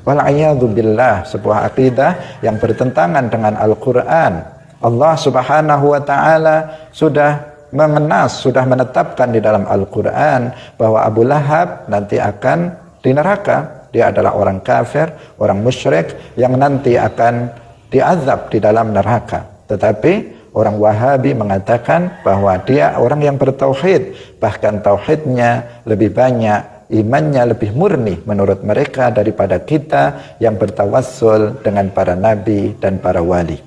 Wal'iyadzubillah, sebuah akidah yang bertentangan dengan Al-Quran. Allah subhanahu wa ta'ala sudah menetapkan di dalam Al-Quran bahwa Abu Lahab nanti akan di neraka. Dia adalah orang kafir, orang musyrik yang nanti akan diazab di dalam neraka. Tetapi orang Wahabi mengatakan bahwa dia orang yang bertauhid, bahkan tauhidnya lebih banyak, imannya lebih murni menurut mereka daripada kita yang bertawassul dengan para nabi dan para wali.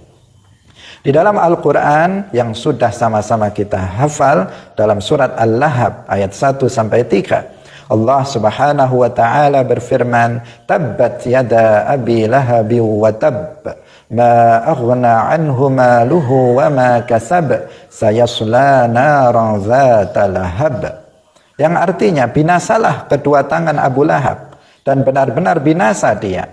Di dalam Al-Quran yang sudah sama-sama kita hafal, dalam surat Al-Lahab ayat 1 sampai 3, Allah subhanahu wa ta'ala berfirman, Tabbat yada abi lahabi wa tab, ma aghna anhu maluhu wa ma kasab, sayasla naran zata lahab. Yang artinya, binasalah kedua tangan Abu Lahab, dan benar-benar binasa dia.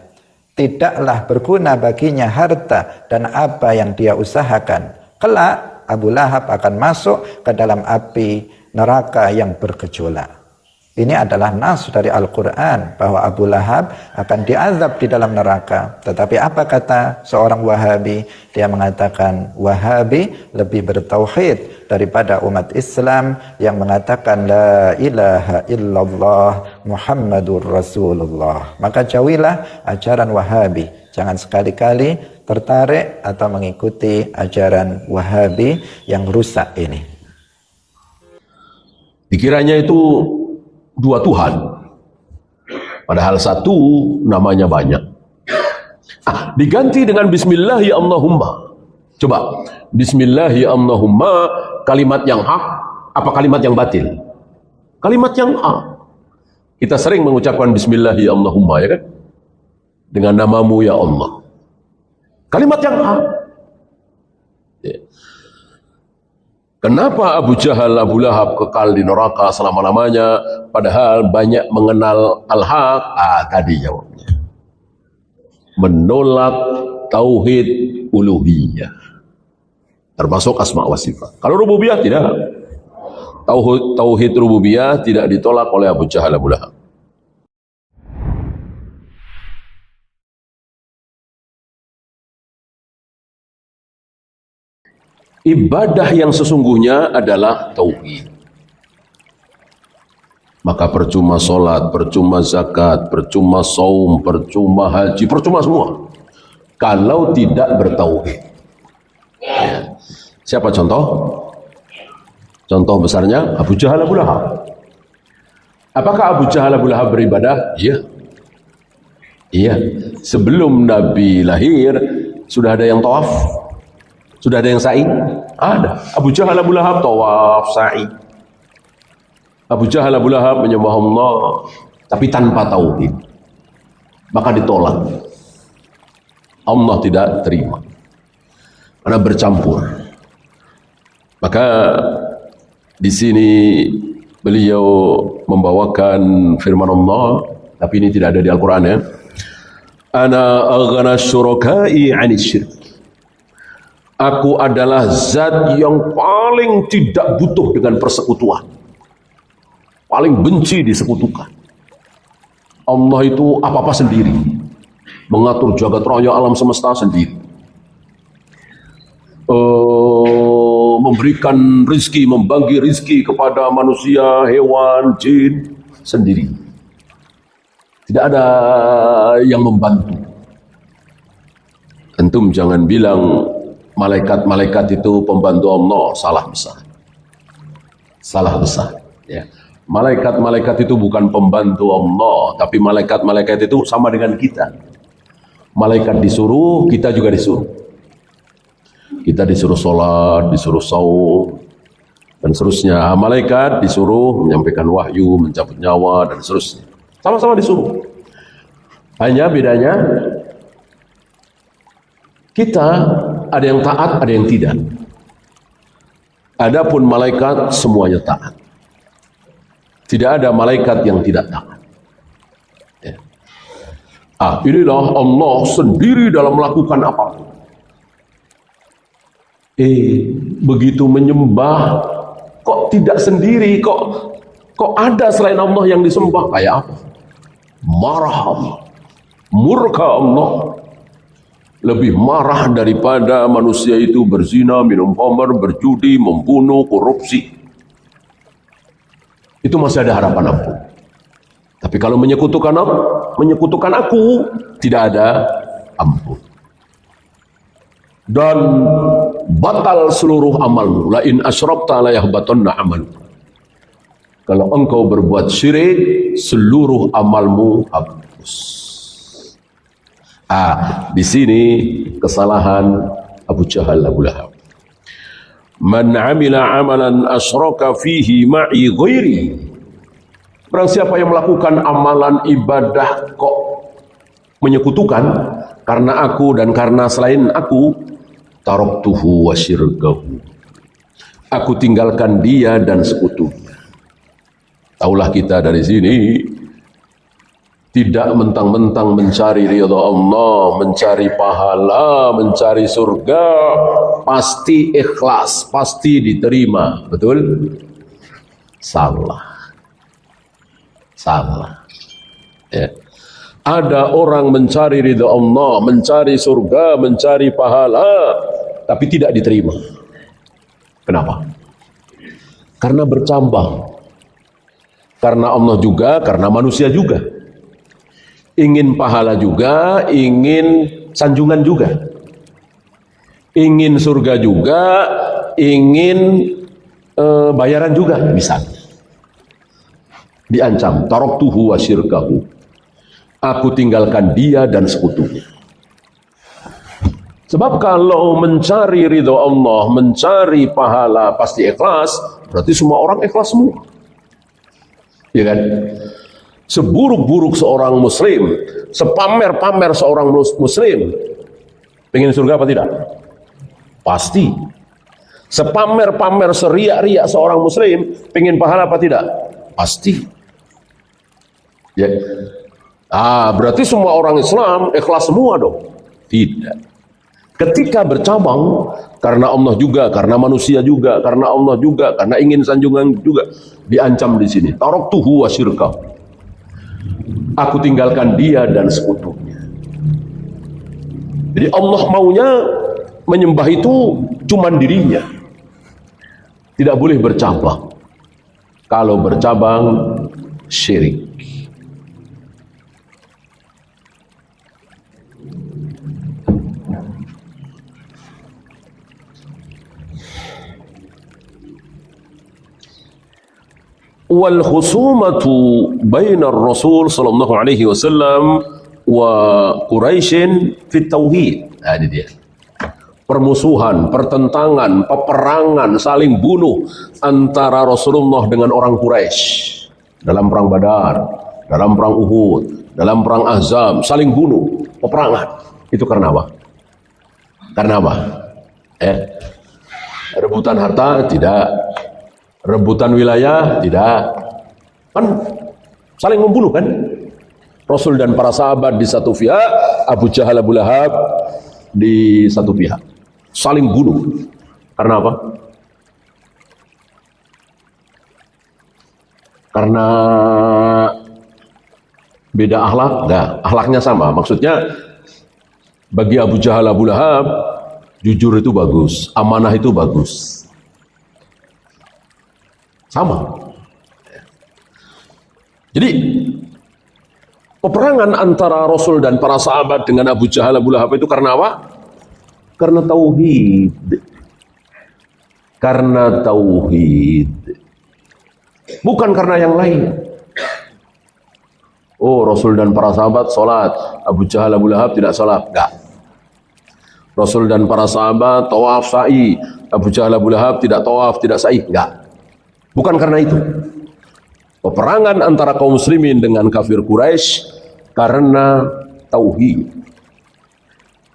Tidaklah berguna baginya harta dan apa yang dia usahakan. Kelak Abu Lahab akan masuk ke dalam api neraka yang bergejolak. Ini adalah nas dari Al-Quran bahwa Abu Lahab akan diazab di dalam neraka. Tetapi apa kata seorang Wahabi? Dia mengatakan Wahabi lebih bertauhid daripada umat Islam yang mengatakan La ilaha illallah Muhammadur Rasulullah. Maka jauhilah ajaran Wahabi. Jangan sekali-kali tertarik atau mengikuti ajaran Wahabi yang rusak ini. Dikiranya itu dua Tuhan, padahal satu, namanya banyak. Diganti dengan Bismillahi Allahumma. Coba, Bismillahi Allahumma, kalimat yang hak apa kalimat yang batil? Kalimat yang hak. Kita sering mengucapkan Bismillahi Allahumma, ya kan? Dengan namamu ya Allah. Kalimat yang hak. Ya. Kenapa Abu Jahal, Abu Lahab kekal di neraka selama-lamanya, padahal banyak mengenal al-haq? Tadi jawabnya. Menolak tauhid uluhiyah. Termasuk asma wa sifat. Kalau rububiyah tidak. Tauhid rububiyah tidak ditolak oleh Abu Jahal, Abu Lahab. Ibadah yang sesungguhnya adalah tauhid. Maka percuma sholat, percuma zakat, percuma saum, percuma haji, percuma semua kalau tidak bertauhid. Ya. Siapa contoh? Contoh besarnya Abu Jahal, Abu Lahab. Apakah Abu Jahal, Abu Lahab beribadah? Iya. Iya. Sebelum Nabi lahir sudah ada yang tawaf. Sudah ada yang sa'i? Ada. Abu Jahal, Abu Lahab tawaf, sa'i. Abu Jahal, Abu Lahab menyembah Allah, tapi tanpa tauhid. Maka ditolak. Allah tidak terima. Karena bercampur. Maka di sini beliau membawakan firman Allah, tapi ini tidak ada di Al-Quran ya. Ana aghna syuraka'i 'anis syirk. Aku adalah zat yang paling tidak butuh dengan persekutuan. Paling benci disekutukan. Allah itu apa-apa sendiri. Mengatur jagat raya alam semesta sendiri. Memberikan rizki, membagi rizki kepada manusia, hewan, jin sendiri. Tidak ada yang membantu. Antum jangan bilang malaikat-malaikat itu pembantu Allah, salah besar. Salah besar. Ya. Malaikat-malaikat itu bukan pembantu Allah, tapi malaikat-malaikat itu sama dengan kita. Malaikat disuruh, kita juga disuruh. Kita disuruh sholat, disuruh saum, dan seterusnya. Malaikat disuruh menyampaikan wahyu, mencabut nyawa, dan seterusnya. Sama-sama disuruh. Hanya bedanya, kita ada yang taat, ada yang tidak. Adapun malaikat semuanya taat. Tidak ada malaikat yang tidak taat. Ya. Inilah Allah sendiri dalam melakukan apapun. Begitu menyembah, kok tidak sendiri, kok ada selain Allah yang disembah? Kayak apa? Marah Allah. Murka Allah lebih marah daripada manusia itu berzina, minum khamar, berjudi, membunuh, korupsi. Itu masih ada harapan ampun. Tapi kalau menyekutukan aku, tidak ada ampun. Dan batal seluruh amalmu. La in asyrakta la yahbatanna amal. Kalau engkau berbuat syirik, seluruh amalmu hapus. Di sini kesalahan Abu Jahal, Abu Lahab. Man amila amalan asyraka fihi ma'i ghairi. Barang siapa yang melakukan amalan ibadah kok menyekutukan karena aku dan karena selain aku, taraktuhu wa syirkahu. Aku tinggalkan dia dan sekutunya. Taulah kita dari sini tidak mentang-mentang mencari ridha Allah, mencari pahala, mencari surga, pasti ikhlas, pasti diterima. Betul? Salah. Ya. Ada orang mencari ridha Allah, mencari surga, mencari pahala, tapi tidak diterima. Kenapa? Karena bercambang. Karena Allah juga, karena manusia juga. Ingin pahala juga, ingin sanjungan juga. Ingin surga juga, ingin bayaran juga, misalnya. Diancam, taraktuhu wa syirkahu. Aku tinggalkan dia dan sekutunya. Sebab kalau mencari ridho Allah, mencari pahala pasti ikhlas, berarti semua orang ikhlas semua. Ya kan? Seburuk-buruk seorang muslim, sepamer-pamer seorang muslim, pengen surga apa tidak? Pasti. Sepamer-pamer, seriak-riak seorang muslim, pengen pahala apa tidak? Pasti. Ya. Berarti semua orang Islam ikhlas semua dong? Tidak. Ketika bercabang, karena Allah juga, karena manusia juga, karena Allah juga, karena ingin sanjungan juga, diancam di sini. Taraktuhu wa syirkahu. Aku tinggalkan dia dan sekutunya. Jadi Allah maunya menyembah itu cuma dirinya. Tidak boleh bercabang. Kalau bercabang, syirik. Wal khusumatu bainar Rasul sallallahu alaihi wasallam wa Quraisyin fi tauhid. Ini dia. Permusuhan, pertentangan, peperangan, saling bunuh antara Rasulullah dengan orang Quraisy dalam perang Badar, dalam perang Uhud, dalam perang Ahzab, saling bunuh, peperangan. Itu karena apa? Karena apa? Rebutan harta? Tidak. Rebutan wilayah? Tidak. Kan saling membunuh kan? Rasul dan para sahabat di satu pihak, Abu Jahal, Abu Lahab di satu pihak. Saling bunuh. Karena apa? Karena beda akhlak? Enggak, akhlaknya sama. Maksudnya bagi Abu Jahal, Abu Lahab, jujur itu bagus, amanah itu bagus. Sama. Jadi peperangan antara Rasul dan para sahabat dengan Abu Jahal, Abu Lahab itu karena apa? Karena tauhid. Karena tauhid. Bukan karena yang lain. Oh, Rasul dan para sahabat salat, Abu Jahal, Abu Lahab tidak salat. Enggak. Rasul dan para sahabat tawaf sa'i, Abu Jahal, Abu Lahab tidak tawaf, tidak sa'i. Enggak. Bukan karena itu. Peperangan antara kaum muslimin dengan kafir Quraisy karena tauhid.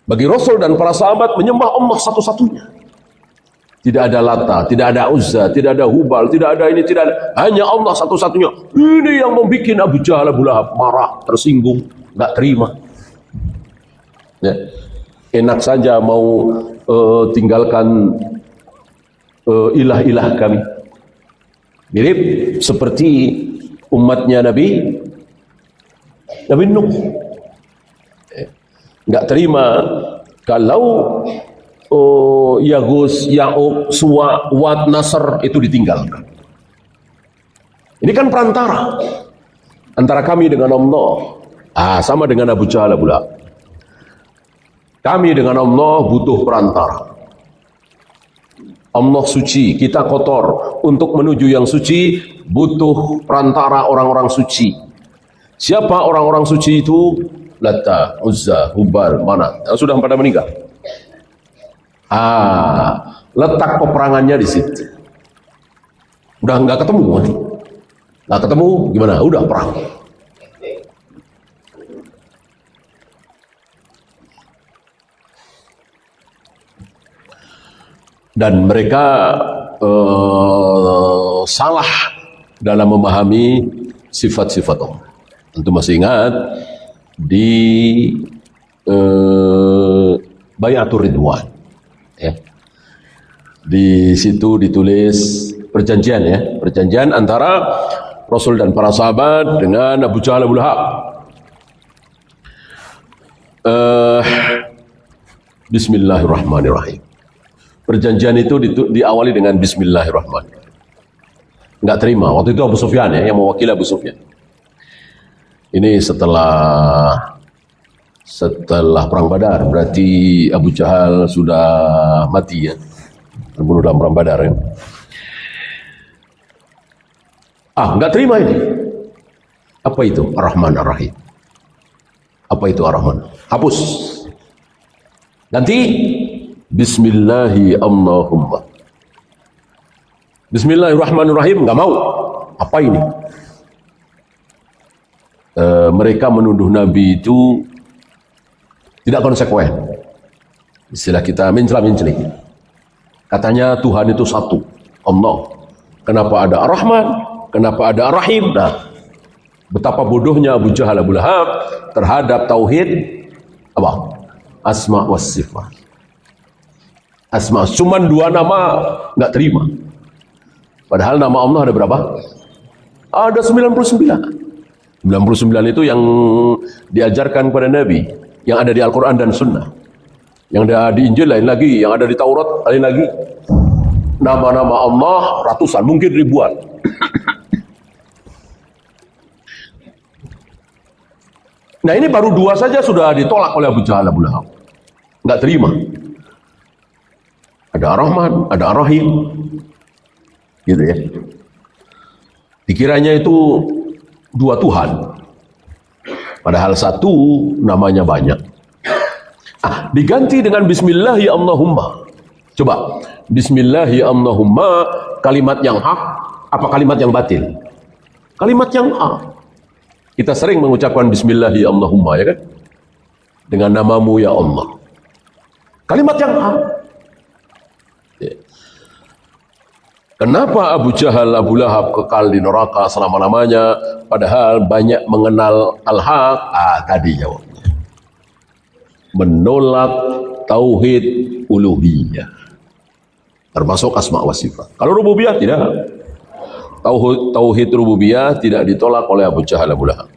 Bagi Rasul dan para sahabat menyembah Allah satu-satunya. Tidak ada Lata, tidak ada Uzza, tidak ada Hubal, tidak ada ini, tidak ada. Hanya Allah satu-satunya. Ini yang membuat Abu Jahal, Abu Lahab marah, tersinggung, nggak terima. Ya. Enak saja mau tinggalkan ilah-ilah kami. Mirip seperti umatnya Nabi Nuh. Nggak terima kalau Yagus, Ya'ub, Suwa, Wat, Nasr itu ditinggalkan. Ini kan perantara antara kami dengan Allah. Sama dengan Abu Jahal, Abu Lahab. Kami dengan Allah butuh perantara. Allah suci, kita kotor. Untuk menuju yang suci butuh perantara orang-orang suci. Siapa orang-orang suci itu? Lata, Uzza, Hubal, Manat. Sudah pada meninggal. Letak peperangannya di situ. Udah nggak ketemu, nggak ketemu gimana? Udah perang. Dan mereka salah dalam memahami sifat-sifat Allah. Tentu masih ingat di Bayatul Ridwan, ya. Di situ ditulis perjanjian, ya, perjanjian antara Rasul dan para sahabat dengan Abu Jahal, Abu Lahab. Bismillahirrahmanirrahim. Perjanjian itu diawali dengan Bismillahirrahmanirrahim. Nggak terima. Waktu itu Abu Sufyan, ya, yang mewakili Abu Sufyan. Ini setelah perang Badar. Berarti Abu Jahal sudah mati, ya, terbunuh dalam perang Badar, ya. Nggak terima ini. Apa itu Ar-Rahman Ar-Rahim? Apa itu Ar-Rahman? Hapus. Ganti Bismillahi Allahumma. Bismillahirrahmanirrahim, nggak mau. Apa ini? Mereka menuduh Nabi itu tidak konsekuen. Istilah kita mencela-menceli. Katanya Tuhan itu satu, Allah. Kenapa ada Ar-Rahman? Kenapa ada Ar-Rahim? Nah, betapa bodohnya Abu Jahal, Abu Lahab terhadap tauhid apa? Asma was sifat. Asma, cuman 2 nama nggak terima. Padahal nama Allah ada berapa? Ada 99. 99 itu yang diajarkan kepada Nabi, yang ada di Al-Quran dan Sunnah. Yang ada di Injil lain lagi, yang ada di Taurat lain lagi. Nama-nama Allah ratusan, mungkin ribuan. Nah, ini baru 2 saja sudah ditolak oleh Abu Jahal, Abu Lahab. Nggak terima. Ada Ar-Rahman, ada Ar-Rahim, gitu, ya. Dikiranya itu 2 Tuhan, padahal satu, namanya banyak. Diganti dengan Bismillahi Allahumma. Coba, Bismillahi Allahumma, kalimat yang hak apa kalimat yang batil? Kalimat yang hak. Kita sering mengucapkan Bismillahi Allahumma, ya kan? Dengan namamu ya Allah. Kalimat yang hak. Kenapa Abu Jahal, Abu Lahab kekal di neraka selama-lamanya, padahal banyak mengenal al-haq? Tadi jawabnya. Menolak tauhid uluhiyah. Termasuk asma wa sifat. Kalau rububiyah tidak. Tauhid rububiyah tidak ditolak oleh Abu Jahal, Abu Lahab.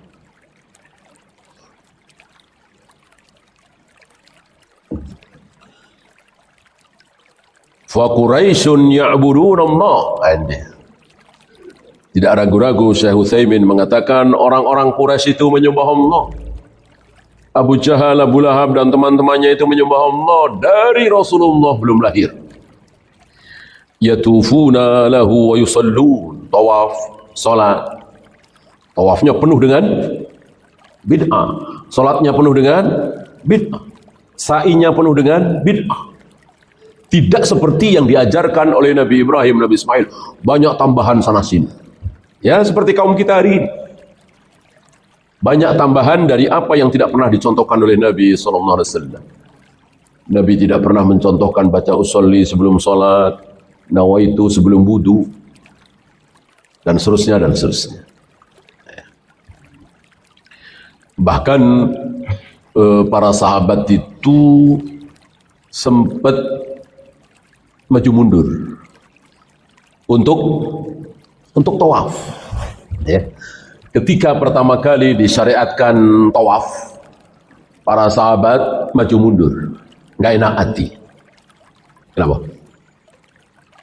Fa Quraisyun ya'budun Allah. Tidak ragu-ragu Syekh Utsaimin mengatakan orang-orang Quraisy itu menyembah Allah. Abu Jahal, Abu Lahab dan teman-temannya itu menyembah Allah dari Rasulullah belum lahir. Yatufuna lahu wa yusallun. Tawaf, salat. Tawafnya penuh dengan bid'ah. Salatnya penuh dengan bid'ah. Sa'inya penuh dengan bid'ah. Tidak seperti yang diajarkan oleh Nabi Ibrahim, Nabi Ismail. Banyak tambahan sana sini. Ya, seperti kaum kita hari ini. Banyak tambahan dari apa yang tidak pernah dicontohkan oleh Nabi SAW. Nabi tidak pernah mencontohkan baca usolli sebelum sholat, nawaitu sebelum wudu, dan seterusnya, dan seterusnya. Bahkan para sahabat itu sempat maju mundur untuk tawaf, ya. Ketika pertama kali disyariatkan tawaf, para sahabat maju mundur, nggak enak hati. Kenapa?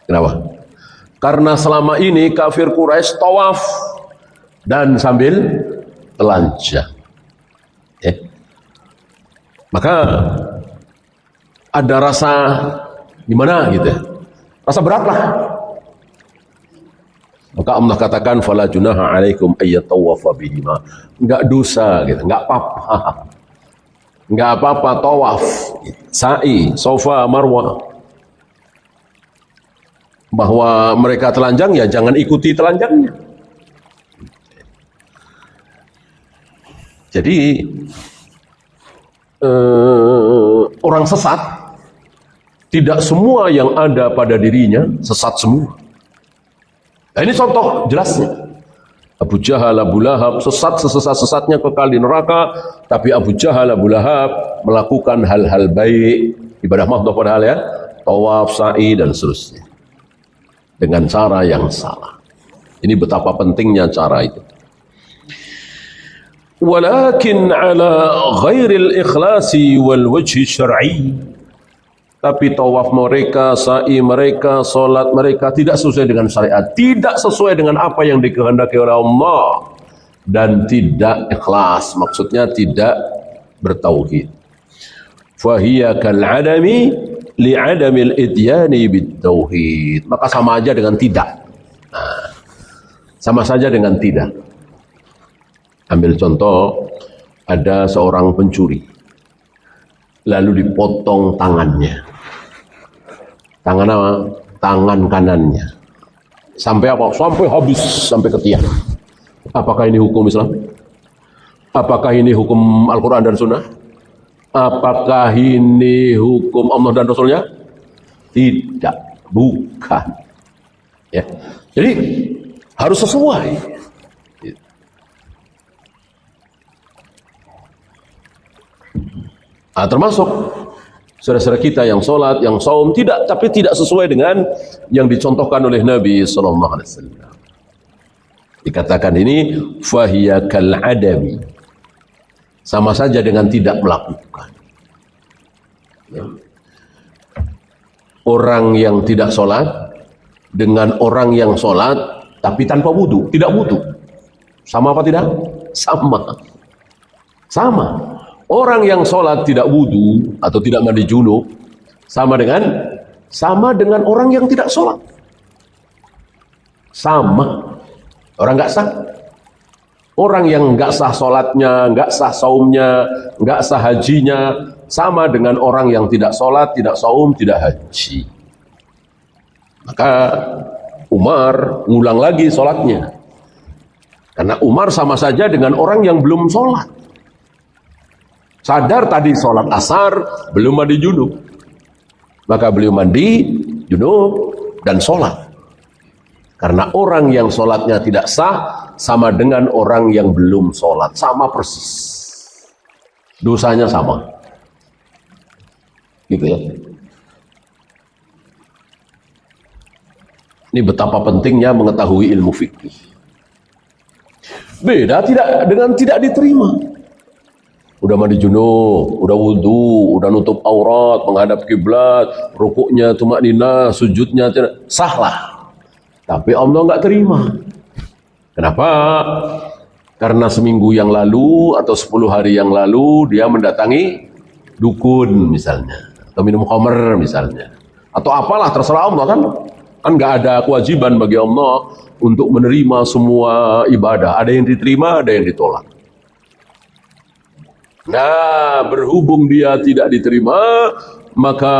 Kenapa? Karena selama ini kafir Quraisy tawaf dan sambil telanjang. Maka ada rasa gimana gitu, rasa berat lah. Maka Allah katakan fala junaha alaikum ayyatawafa bihima. Enggak dosa gitu, enggak apa-apa. Enggak apa-apa tawaf, sa'i, Safa, Marwah. Bahwa mereka telanjang ya jangan ikuti telanjangnya. Jadi orang sesat tidak semua yang ada pada dirinya sesat semua. Nah, ini contoh jelasnya. Abu Jahal, Abu Lahab sesat sesat-sesatnya kekal di neraka, tapi Abu Jahal, Abu Lahab melakukan hal-hal baik, ibadah mahdoh padahal ya, tawaf, sa'i dan seterusnya dengan cara yang salah. Ini betapa pentingnya cara itu. Walakin ala ghairil ikhlasi wal wajhi syar'i. Tapi tawaf mereka, sa'i mereka, solat mereka tidak sesuai dengan syariat, tidak sesuai dengan apa yang dikehendaki oleh Allah, dan tidak ikhlas, maksudnya tidak bertauhid. Fahiya kal adami li adamil idyani bit tauhid. Maka sama aja dengan tidak. Nah, sama saja dengan tidak. Ambil contoh, ada seorang pencuri, lalu dipotong tangannya. Tangan apa? Tangan kanannya. Sampai apa? Sampai habis, sampai ketiak. Apakah ini hukum Islam? Apakah ini hukum Al-Quran dan Sunnah? Apakah ini hukum Allah dan Rasulnya? Tidak, bukan. Ya. Jadi harus sesuai. Nah, termasuk saudara-saudara kita yang sholat, yang saum, tapi tidak sesuai dengan yang dicontohkan oleh Nabi SAW. Dikatakan ini fahiya kal adami, sama saja dengan tidak melakukan. Orang yang tidak sholat dengan orang yang sholat tapi tanpa wudu, tidak wudu, sama apa tidak? Sama. Orang yang sholat tidak wudu atau tidak mandi junub sama dengan orang yang tidak sholat. Sama. Orang nggak sah. Orang yang nggak sah sholatnya, nggak sah saumnya, nggak sah hajinya, sama dengan orang yang tidak sholat, tidak saum, tidak haji. Maka Umar ngulang lagi sholatnya. Karena Umar sama saja dengan orang yang belum sholat. Sadar tadi sholat asar, belum mandi junub. Maka beliau mandi junub dan sholat. Karena orang yang sholatnya tidak sah, sama dengan orang yang belum sholat. Sama persis. Dosanya sama. Gitu ya. Ini betapa pentingnya mengetahui ilmu fikih. Beda dengan tidak diterima. Udah mandi junub, udah wudu, udah nutup aurat, menghadap kiblat, rukuknya tumakninah, sujudnya tidak sahlah. Tapi Allah nggak terima. Kenapa? Karena seminggu yang lalu atau 10 hari yang lalu dia mendatangi dukun misalnya, atau minum khamr misalnya, atau apalah terserah Allah kan nggak ada kewajiban bagi Allah untuk menerima semua ibadah. Ada yang diterima, ada yang ditolak. Nah, berhubung dia tidak diterima, maka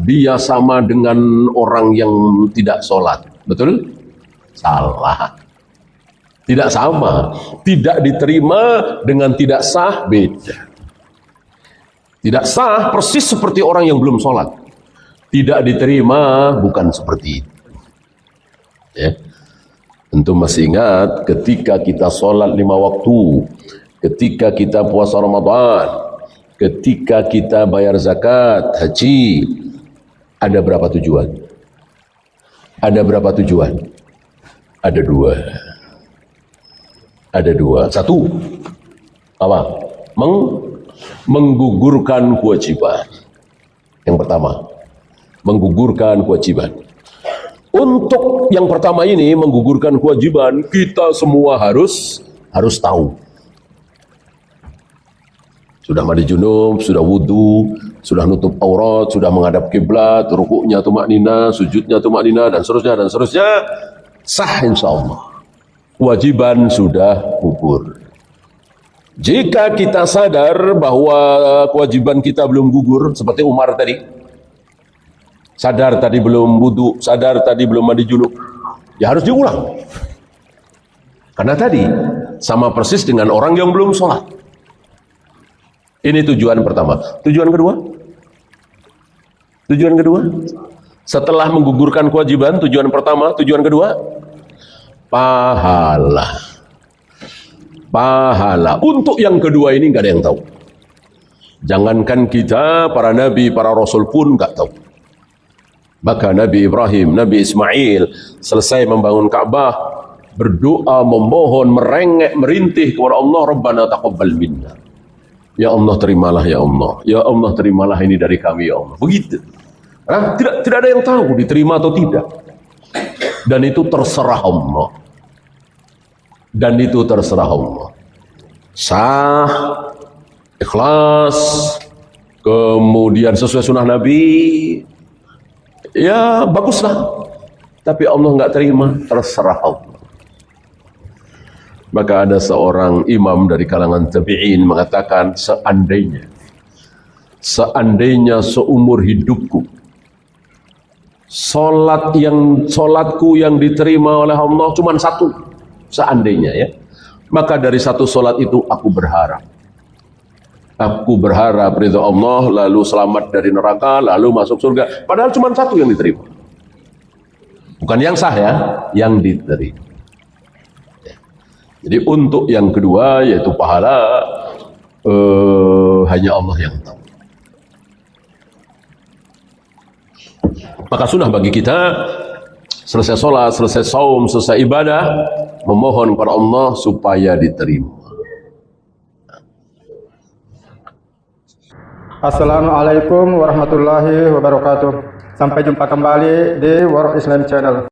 dia sama dengan orang yang tidak sholat. Betul? Salah. Tidak sama. Tidak diterima dengan tidak sah, beda. Tidak sah persis seperti orang yang belum sholat. Tidak diterima bukan seperti itu. Ya. Tentu masih ingat ketika kita sholat 5 waktu, ketika kita puasa Ramadan, ketika kita bayar zakat, haji, ada berapa tujuan? Ada berapa tujuan? Ada 2. Ada 2. 1, apa? menggugurkan kewajiban. Yang pertama, menggugurkan kewajiban. Untuk yang pertama ini, menggugurkan kewajiban, kita semua harus tahu. Sudah mandi junub, sudah wudu, sudah nutup aurat, sudah menghadap kiblat, rukuknya tumaknina, sujudnya tumaknina, dan seterusnya, sah insya Allah. Kewajiban sudah gugur. Jika kita sadar bahwa kewajiban kita belum gugur, seperti Umar tadi, sadar tadi belum wudu, sadar tadi belum mandi junub, ya harus diulang. Karena tadi sama persis dengan orang yang belum sholat. Ini tujuan pertama. Tujuan kedua, setelah menggugurkan kewajiban, tujuan pertama, tujuan kedua, pahala. Untuk yang kedua ini nggak ada yang tahu. Jangankan kita, para nabi, para rasul pun nggak tahu. Maka Nabi Ibrahim, Nabi Ismail selesai membangun Ka'bah, berdoa, memohon, merengek, merintih kepada Allah, Rabbana taqabbal minna. Ya Allah terimalah, ya Allah. Ya Allah terimalah ini dari kami, ya Allah. Begitu. Nah, tidak ada yang tahu diterima atau tidak. Dan itu terserah Allah. Sah, ikhlas, kemudian sesuai sunnah Nabi, ya baguslah. Tapi Allah nggak terima, terserah Allah. Maka ada seorang imam dari kalangan tabi'in mengatakan, seandainya seumur hidupku solatku yang diterima oleh Allah cuma satu, seandainya ya, maka dari satu solat itu aku berharap ridha Allah, lalu selamat dari neraka, lalu masuk surga. Padahal cuma satu yang diterima, bukan yang sah ya, yang diterima. Jadi untuk yang kedua, yaitu pahala, hanya Allah yang tahu. Maka sunnah bagi kita, selesai sholat, selesai saum, selesai ibadah, memohon kepada Allah supaya diterima. Assalamualaikum warahmatullahi wabarakatuh. Sampai jumpa kembali di World Islam Channel.